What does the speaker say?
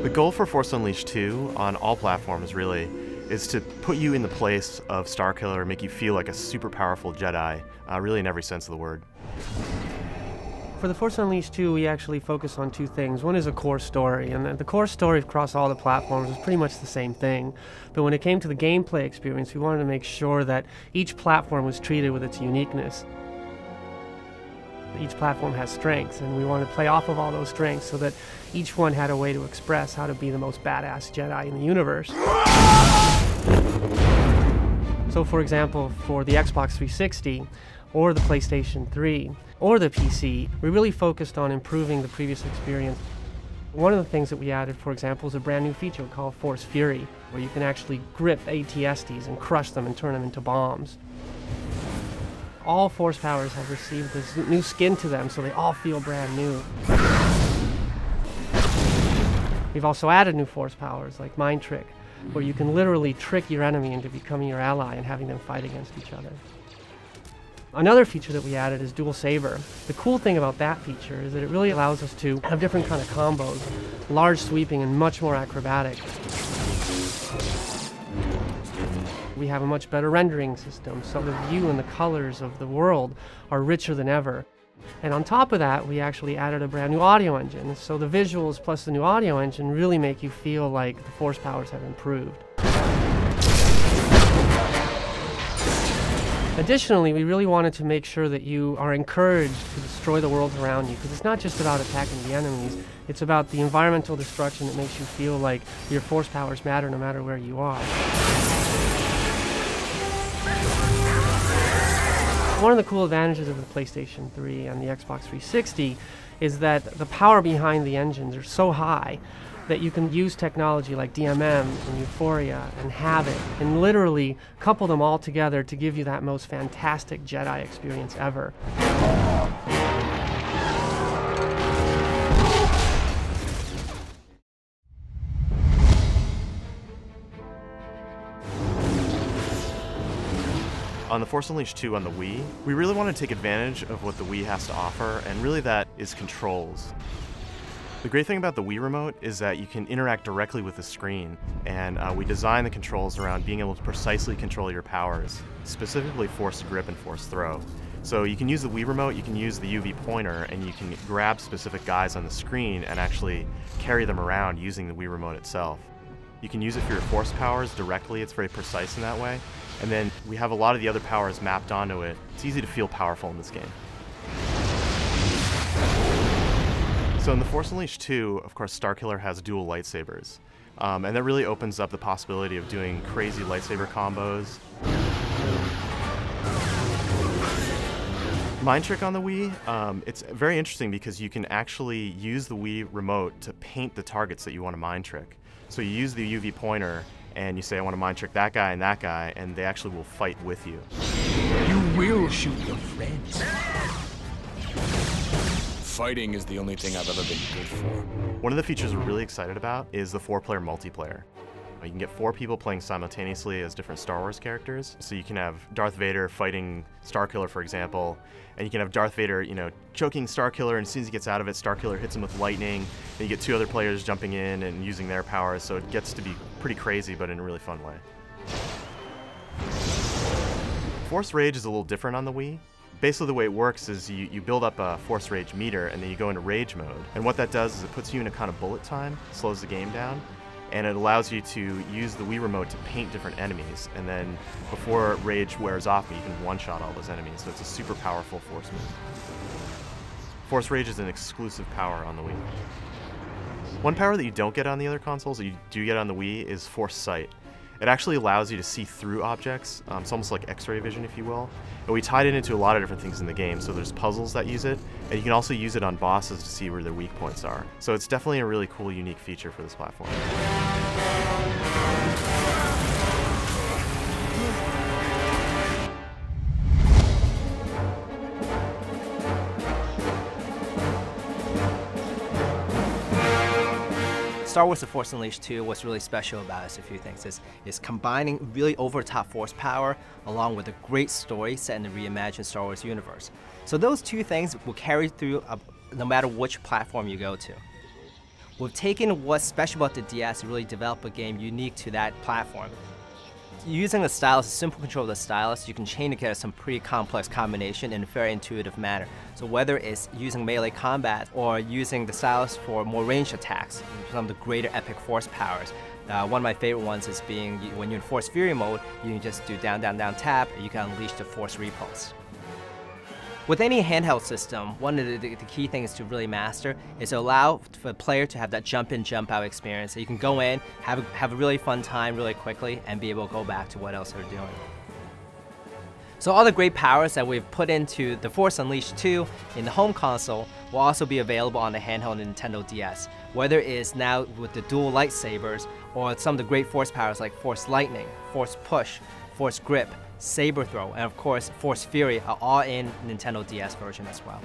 The goal for Force Unleashed 2 on all platforms really is to put you in the place of Starkiller, make you feel like a super powerful Jedi, really in every sense of the word. For the Force Unleashed 2, we actually focus on two things. One is a core story, and the core story across all the platforms is pretty much the same thing. But when it came to the gameplay experience, we wanted to make sure that each platform was treated with its uniqueness. Each platform has strengths, and we wanted to play off of all those strengths so that each one had a way to express how to be the most badass Jedi in the universe. So for example, for the Xbox 360, or the PlayStation 3, or the PC, we really focused on improving the previous experience. One of the things that we added, for example, is a brand new feature called Force Fury, where you can actually grip AT-STs and crush them and turn them into bombs. All Force powers have received this new skin to them, so they all feel brand new. We've also added new Force powers, like Mind Trick, where you can literally trick your enemy into becoming your ally and having them fight against each other. Another feature that we added is Dual Saber. The cool thing about that feature is that it really allows us to have different kind of combos, large sweeping and much more acrobatic. We have a much better rendering system, so the view and the colors of the world are richer than ever. And on top of that, we actually added a brand new audio engine, so the visuals plus the new audio engine really make you feel like the Force powers have improved. Additionally, we really wanted to make sure that you are encouraged to destroy the world around you, because it's not just about attacking the enemies, it's about the environmental destruction that makes you feel like your Force powers matter no matter where you are. One of the cool advantages of the PlayStation 3 and the Xbox 360 is that the power behind the engines are so high that you can use technology like DMM and Euphoria and Habit and literally couple them all together to give you that most fantastic Jedi experience ever. On the Force Unleashed 2 on the Wii, we really want to take advantage of what the Wii has to offer, and really that is controls. The great thing about the Wii Remote is that you can interact directly with the screen, and we designed the controls around being able to precisely control your powers, specifically Force Grip and Force Throw. So you can use the Wii Remote, you can use the UV pointer, and you can grab specific guys on the screen and actually carry them around using the Wii Remote itself. You can use it for your Force powers directly, it's very precise in that way. And then we have a lot of the other powers mapped onto it. It's easy to feel powerful in this game. So in the Force Unleashed 2, of course, Starkiller has dual lightsabers. And that really opens up the possibility of doing crazy lightsaber combos. Mind Trick on the Wii, it's very interesting because you can actually use the Wii Remote to paint the targets that you want to Mind Trick. So you use the UV pointer, and you say, I want to Mind Trick that guy, and they actually will fight with you. You will shoot your friends. Fighting is the only thing I've ever been good for. One of the features we're really excited about is the 4-player multiplayer. You can get 4 people playing simultaneously as different Star Wars characters. So you can have Darth Vader fighting Starkiller, for example, and you can have Darth Vader, you know, choking Starkiller, and as soon as he gets out of it, Starkiller hits him with lightning. Then you get 2 other players jumping in and using their powers, so it gets to be pretty crazy, but in a really fun way. Force Rage is a little different on the Wii. Basically the way it works is you build up a Force Rage meter, and then you go into Rage mode. And what that does is it puts you in a kind of bullet time, slows the game down, and it allows you to use the Wii Remote to paint different enemies, and then before Rage wears off, you can one-shot all those enemies, so it's a super powerful Force move. Force Rage is an exclusive power on the Wii. One power that you don't get on the other consoles, that you do get on the Wii, is Force Sight. It actually allows you to see through objects. It's almost like X-ray vision, if you will. And we tied it into a lot of different things in the game, so there's puzzles that use it, and you can also use it on bosses to see where their weak points are. So it's definitely a really cool, unique feature for this platform. Star Wars: The Force Unleashed 2, what's really special about it is a few things. Is combining really over-the-top force power along with a great story set in the reimagined Star Wars universe. So those two things will carry through no matter which platform you go to. We've taken what's special about the DS to really develop a game unique to that platform. Using the stylus, simple control of the stylus, you can chain together some pretty complex combination in a very intuitive manner. So whether it's using melee combat or using the stylus for more ranged attacks, some of the greater epic force powers. One of my favorite ones is being when you're in Force Fury mode, you can just do down, down, down, tap, and you can unleash the Force Repulse. With any handheld system, one of the key things to really master is to allow for the player to have that jump-in, jump-out experience. So you can go in, have a really fun time really quickly, and be able to go back to what else they're doing. So all the great powers that we've put into The Force Unleashed 2 in the home console will also be available on the handheld Nintendo DS, whether it's now with the dual lightsabers or some of the great force powers like Force Lightning, Force Push, Force Grip, Saber Throw, and of course Force Fury are all in Nintendo DS version as well.